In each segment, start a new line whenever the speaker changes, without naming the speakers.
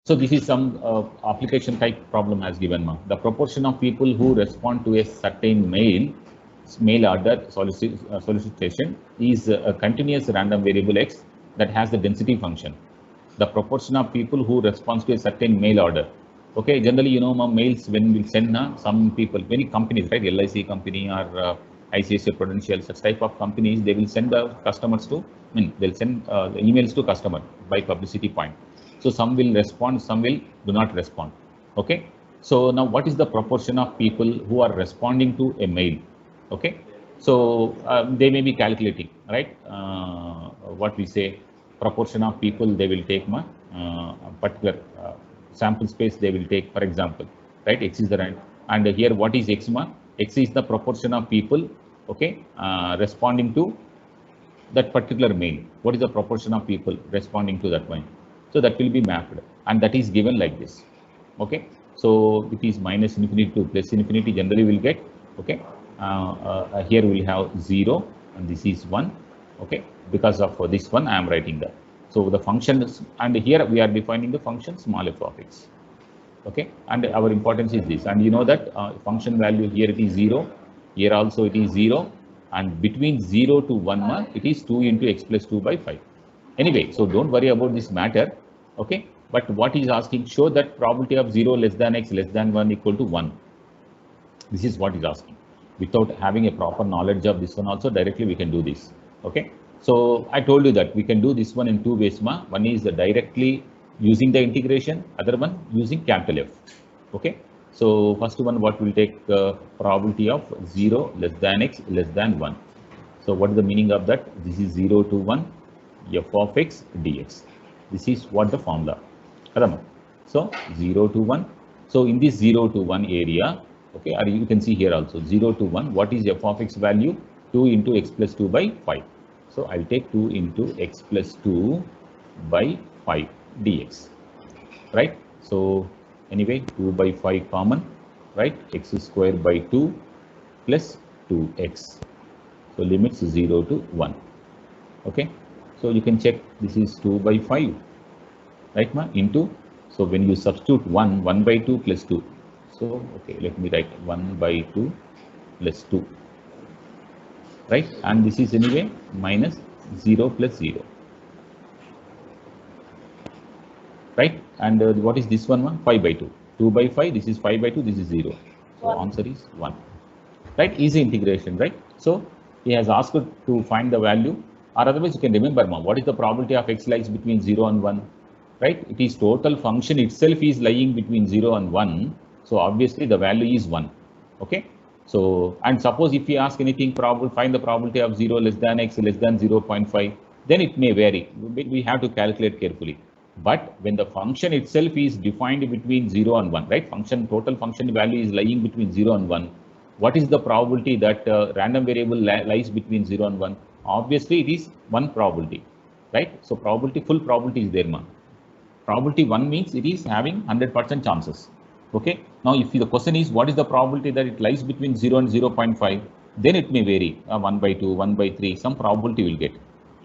So this is some application type problem as given. The proportion of people who respond to a certain mail order solicitation is a continuous random variable x that has the density function. The proportion of people who respond to a certain mail order. Okay, generally, mails when we send some people, many companies, right? LIC company or ICICI Prudential, such type of companies, they will send the customers to, they'll send emails to customer by publicity point. So some will respond, some will do not respond. Okay. So now what is the proportion of people who are responding to a mail? Okay. So they may be calculating, right? What we say, proportion of people they will take a particular sample space they will take, for example, right? X is the rand, and here what is x x is the proportion of people, okay, responding to that particular mail. What is the proportion of people responding to that one? So that will be mapped, and that is given like this. Okay, so it is minus infinity to plus infinity generally will get. Okay, here we will have 0 and this is 1. Okay, because of this one I am writing that. So the function is, and here we are defining the function small f of x. Okay, and our importance is this, and you know that function value here it is 0, here also it is 0, and between 0 to 1 it is 2 into x plus 2 by 5. Anyway, so don't worry about this matter. Okay, but what is asking, show that probability of 0 less than x less than 1 equal to 1. This is what is asking. Without having a proper knowledge of this one also, directly we can do this. Okay, so I told you that we can do this one in two ways. One is directly using the integration, other one using capital F. Okay, so first one, what will take probability of 0 less than x less than 1. So what is the meaning of that? This is 0 to 1 f of x dx. This is what the formula. So 0 to 1. So in this 0 to 1 area, okay, or you can see here also 0 to 1, what is f of x value? 2 into x plus 2 by 5. So I'll take 2 into x plus 2 by 5 dx, right? So anyway, 2 by 5 common, right? X square by 2 plus 2x. So limits 0 to 1. Okay, so you can check, this is 2 by 5, right, into, so when you substitute 1 by 2 plus 2. So, okay, let me write 1 by 2 plus 2, right? And this is anyway minus 0 plus 0, right? And what is this one? 5 by 2. 2 by 5, this is 5 by 2, this is 0. So answer is 1, right? Easy integration, right? So he has asked to find the value, or otherwise you can remember, what is the probability of x lies between 0 and 1, right? It is total function itself is lying between 0 and 1. So obviously the value is 1. Okay. So, and suppose if we ask anything, find the probability of 0 less than x less than 0.5, then it may vary. We have to calculate carefully. But when the function itself is defined between 0 and 1, right? Total function value is lying between 0 and 1. What is the probability that random variable lies between 0 and 1? Obviously, it is 1 probability, right? So full probability is there, Probability 1 means it is having 100% chances. Okay. Now, if the question is what is the probability that it lies between 0 and 0.5, then it may vary. 1 by 2, 1 by 3, some probability will get.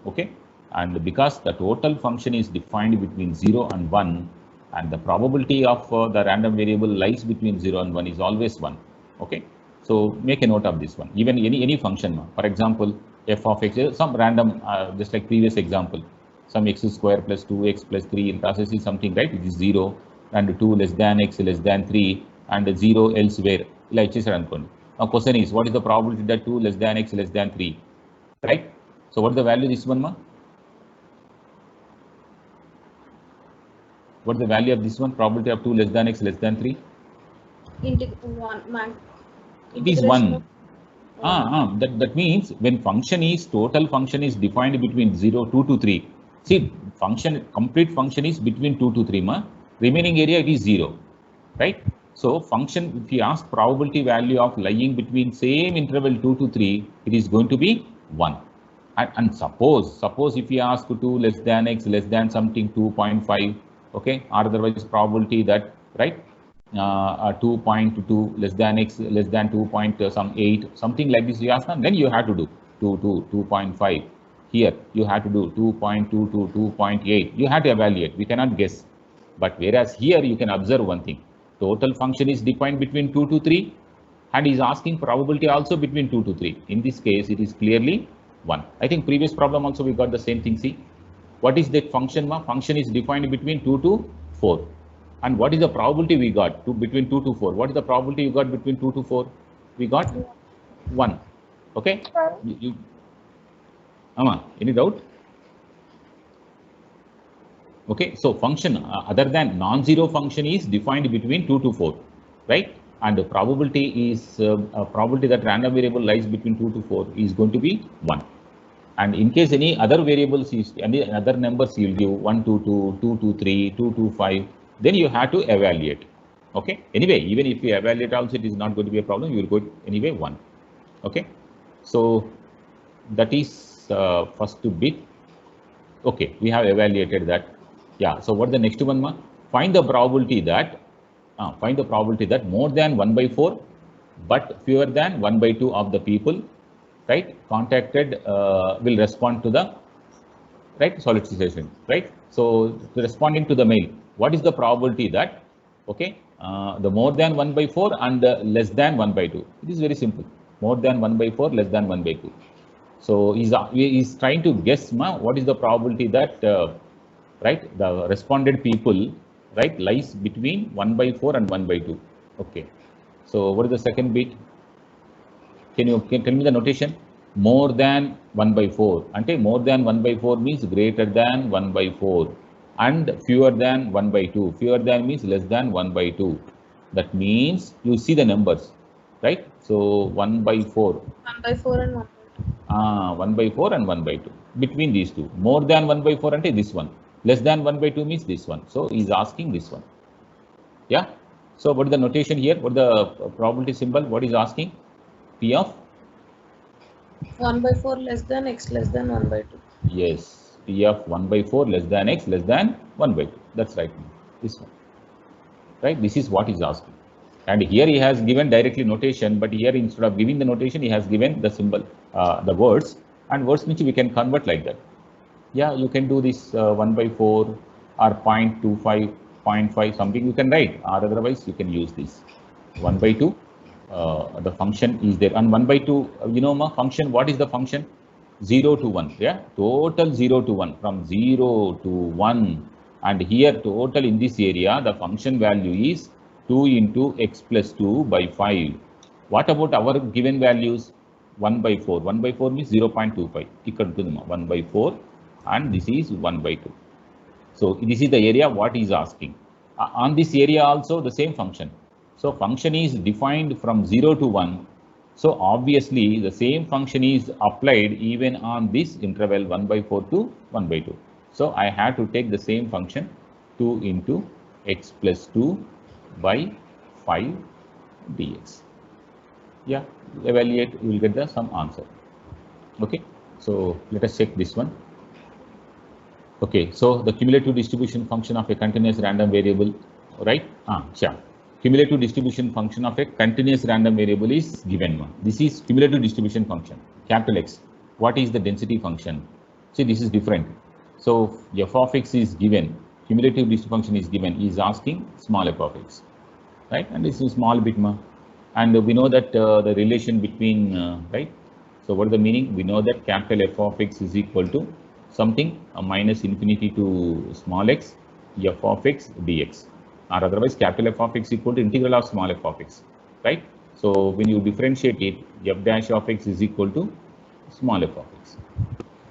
Okay. And because the total function is defined between 0 and 1, and the probability of the random variable lies between 0 and 1 is always 1. Okay. So make a note of this one. Even any function, for example, f of x, some random, just like previous example, some x square plus 2x plus 3 in process is something, right? It is 0 and 2 less than x less than 3 and 0 elsewhere. Now question is, what is the probability that 2 less than x less than 3, right? So what is the value this one, What is the value of this one? Probability of 2 less than x less than 3? It is 1. That means when total function is defined between 0, 2 to 3. See, complete function is between 2 to 3, remaining area it is 0, right? So function, if you ask probability value of lying between same interval 2 to 3, it is going to be 1. And suppose if you ask 2 less than x less than something 2.5, okay, or otherwise probability that, right, 2.2 less than x less than 2.8, something like this you ask, then you have to do 2.5. Here you have to do 2.2 to 2.8. You have to evaluate. We cannot guess. But whereas here you can observe one thing, total function is defined between 2 to 3 and is asking probability also between 2 to 3. In this case, it is clearly 1. I think previous problem also we got the same thing. See, what is that function? Function is defined between 2 to 4. And what is the probability we got between 2 to 4? What is the probability you got between 2 to 4? We got 1. Okay? Any doubt? Okay, so function other than non-zero function is defined between 2 to 4, right? And the probability is probability that random variable lies between 2 to 4 is going to be 1. And in case any other variables is any other numbers you will give 1 to 2, 2 to 3, 2 to 5, then you have to evaluate. Okay, anyway, even if you evaluate also, it is not going to be a problem. You will go anyway 1. Okay, so that is first bit. Okay, we have evaluated that. Yeah, so what the next one? Find the probability that more than 1 by 4 but fewer than 1 by 2 of the people, right, contacted will respond to the solicitation, right? So responding to the mail, what is the probability that the more than 1 by 4 and less than 1 by 2? It is very simple. More than 1 by 4, less than 1 by 2. So he's trying to guess what is the probability that the responded people lies between 1 by 4 and 1 by 2. Okay, so what is the second bit? Can you tell me the notation? More than 1 by 4. Ante more than 1 by 4 means greater than 1 by 4 and fewer than 1 by 2. Fewer than means less than 1 by 2. That means you see the numbers, right? So 1 by 4.
1 by 4 and 1 by 2.
1 by 4 and 1 by 2. Between these two. More than 1 by 4 ante this one. Less than 1 by 2 means this one. So he's asking this one. Yeah. So what is the notation here? What is the probability symbol? What is asking? P of
1 by 4 less than x less than 1 by 2.
Yes, P of 1 by 4 less than x less than 1 by 2. That's right. This one. Right. This is what he's asking. And here he has given directly notation, but here instead of giving the notation, he has given the symbol, the words, and words which we can convert like that. Yeah, you can do this 1 by 4 or 0.25, 0.5, something you can write, or otherwise you can use this 1 by 2. The function is there, and 1 by 2, function, what is the function? 0 to 1, yeah, total 0 to 1, from 0 to 1, and here total in this area, the function value is 2 into x plus 2 by 5. What about our given values? 1 by 4. 1 by 4 means 0.25. Equal to 1 by 4 and this is 1 by 2. So this is the area what is asking. On this area also the same function. So function is defined from 0 to 1. So obviously the same function is applied even on this interval 1 by 4 to 1 by 2. So I have to take the same function 2 into x plus 2 by 5 dx. Yeah, evaluate, you will get some answer. Okay, so let us check this one. Okay, so the cumulative distribution function of a continuous random variable, right? Cumulative distribution function of a continuous random variable is given one. This is cumulative distribution function, capital X. What is the density function? See, this is different. So f of x is given, cumulative distribution function is given, is asking small f of x, right? And this is small bit more. And we know that the relation between, right? So what is the meaning? We know that capital F of x is equal to something minus infinity to small x, f of x dx. Or otherwise capital F of x equal to integral of small f of x, right? So when you differentiate it, f dash of x is equal to small f of x.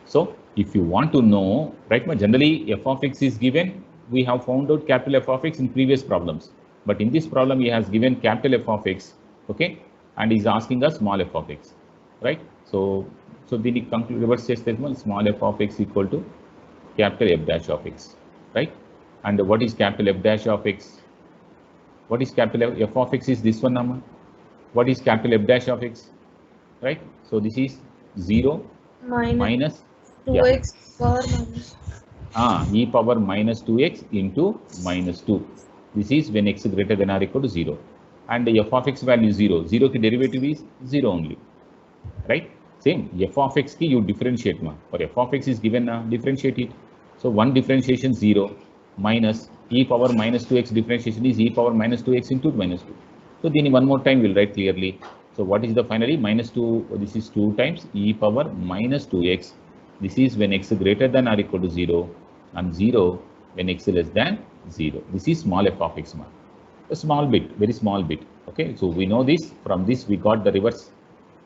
So if you want to know, right, generally f of x is given, we have found out capital F of x in previous problems. But in this problem, he has given capital F of x, okay, and he's asking us small f of x, right? So the conclude reverse statement, small f of x equal to capital F dash of x, right? And what is capital F dash of x? What is capital F of x is this one number. What is capital F dash of x, right? So this is 0 minus
2x power minus.
E power minus 2x into minus 2. This is when x greater than or equal to 0. And the f of x value is 0. 0 ki derivative is 0 only, right? Same, f of x ki you differentiate. For f of x is given, differentiate it. So one differentiation 0. minus e power minus 2x differentiation is e power minus 2x into minus 2. So then one more time we'll write clearly. So what is the finally minus 2? This is 2 times e power minus 2x. This is when x greater than or equal to 0, and 0 when x less than 0. This is small f of x. A small bit, very small bit. Okay, so we know this. From this we got the reverse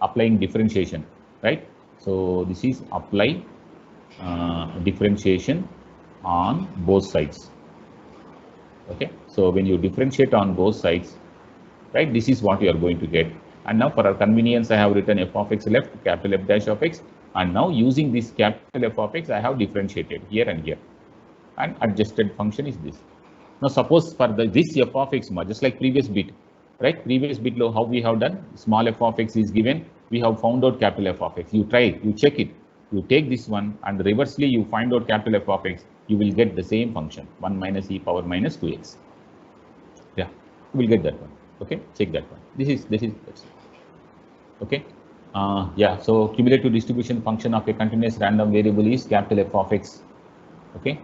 applying differentiation, right? So this is apply differentiation on both sides. Okay, so when you differentiate on both sides, right, this is what you are going to get. And now for our convenience, I have written f of x left, capital F dash of x, and now using this capital F of x, I have differentiated here and here, and adjusted function is this. Now suppose for this f of x, just like previous bit, right? Previous bit how we have done, small f of x is given, we have found out capital F of x. You try it, you check it, you take this one and reversely you find out capital F of x, you will get the same function, 1 minus e power minus 2x. Yeah, you will get that one. Okay, check that one. This is okay. Yeah, so cumulative distribution function of a continuous random variable is capital F of x. Okay,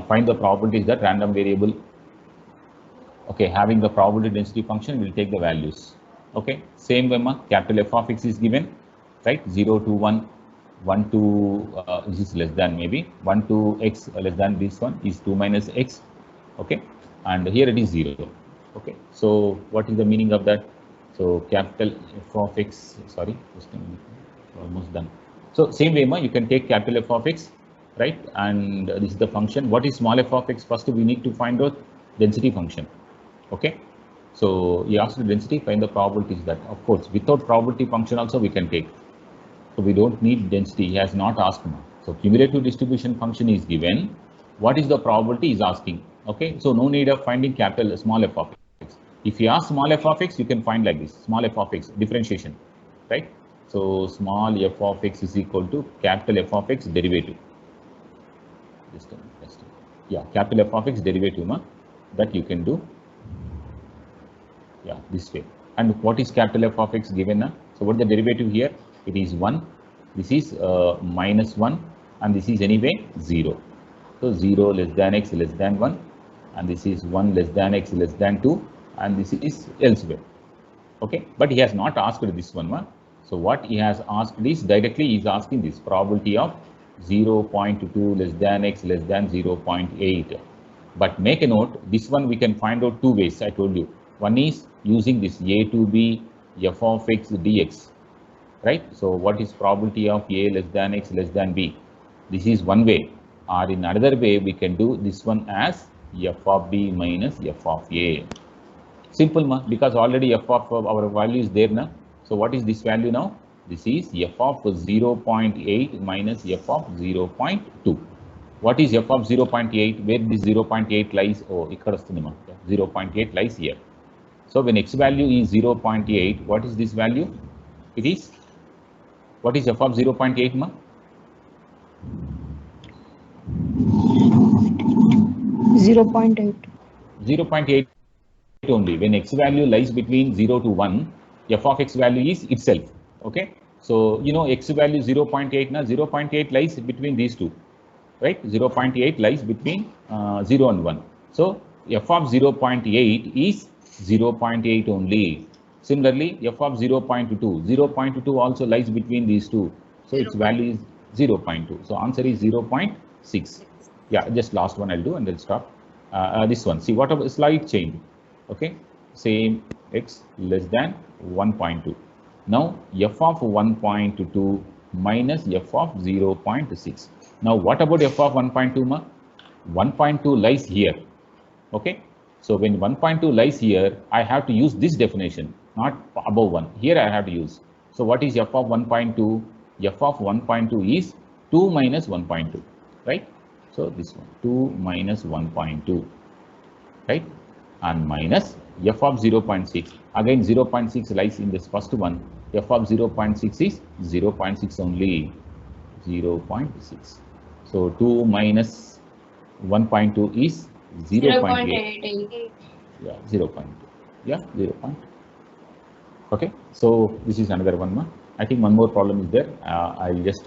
find the probabilities that random variable, okay, having the probability density function, will take the values. Okay, same way capital F of x is given, right? 0 to 1, 1 to this is less than, maybe 1 to x less than this one is 2 minus x. Okay, and here it is 0. Okay, so what is the meaning of that? So capital F of x, sorry, almost done. So same way you can take capital F of x, right? And this is the function. What is small f of x? First we need to find out density function. Okay, so he asked the density, find the probabilities. That of course without probability function also we can take. So we don't need density. He has not asked now. So cumulative distribution function is given. What is the probability is asking? Okay, so no need of finding capital small f of x. If you ask small f of x, you can find like this, small f of x differentiation, right? So small f of x is equal to capital F of x derivative. Yeah, capital F of x derivative that you can do. Yeah, this way. And what is capital F of x given? So what is the derivative here? It is 1. This is minus 1, and this is anyway 0. So 0 less than x less than 1, and this is 1 less than x less than 2, and this is elsewhere. Okay, but he has not asked this one. So what he has asked is directly he is asking this probability of 0.2 less than x less than 0.8. But make a note, this one we can find out 2 ways. I told you. One is using this a to b f of x dx, right? So what is probability of a less than x less than b? This is one way. Or in another way, we can do this one as f of b minus f of a. Simple, because already f of our value is there now. So what is this value now? This is f of 0.8 minus f of 0.2. What is f of 0.8? Where this 0.8 lies? Oh, 0.8 lies here. So when x value is 0.8, what is this value? It is, what is f of 0.8, ma?
0.8.
0.8 only. When x value lies between 0 to 1, f of x value is itself. Okay, so you know x value 0.8 now, 0.8 lies between these two, right? 0.8 lies between 0 and 1. So f of 0.8 is 0.8 only. Similarly, f of 0.2, 0.2 also lies between these two. So its value is 0.2. So answer is 0.6. Yeah, just last one I'll do and then stop. This one, see what a slight change. Okay, same x less than 1.2. Now f of 1.2 minus f of 0.6. Now what about f of 1.2, ma? 1.2 lies here. Okay, so when 1.2 lies here, I have to use this definition, not above 1. Here I have to use. So what is f of 1.2? F of 1.2 is 2 minus 1.2, right? So this one, 2 minus 1.2, right? And minus f of 0.6. Again 0.6 lies in this first one. F of 0.6 is 0.6 only, 0.6. So 2 minus 1.2 is 0.8. Yeah, 0.2. Yeah, 0.2. Okay, so this is another one. I think one more problem is there. I'll just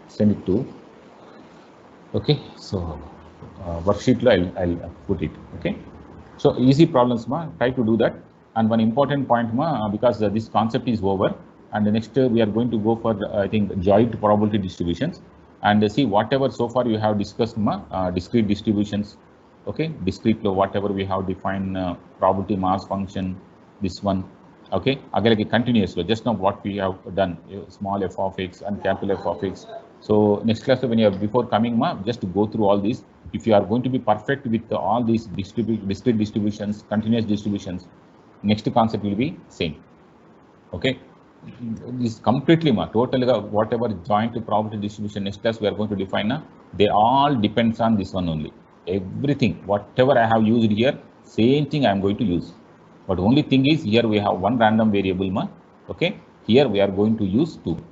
send it to. Okay, so worksheet lo I'll put it. Okay, so easy problems ma, try to do that. And one important point ma, because this concept is over, and the next we are going to go for I think joint probability distributions, and see whatever so far you have discussed ma, discrete distributions. Okay, discrete law, whatever we have defined, probability mass function, this one. Okay, again continuous law, just now what we have done, small f of x and capital F of x. So next class when you are before coming ma, just to go through all these. If you are going to be perfect with all these discrete distributions, continuous distributions, next concept will be same. Okay, this completely ma, totally whatever joint probability distribution next class we are going to define na, they all depends on this one only. Everything whatever I have used here, same thing I am going to use, but only thing is here we have one random variable ma. Okay, here we are going to use two.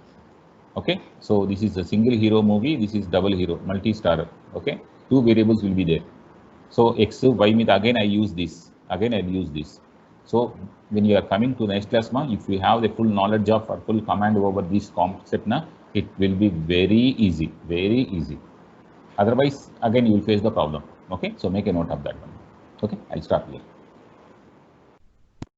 Okay, so this is a single hero movie, this is double hero, multi-star. Okay, two variables will be there. So x, y with again I use this, again I use this. So when you are coming to the next class ma, if you have the full knowledge of or full command over this concept na, it will be very easy, very easy. Otherwise again you will face the problem. Okay, so make a note of that one. Okay, I'll start here.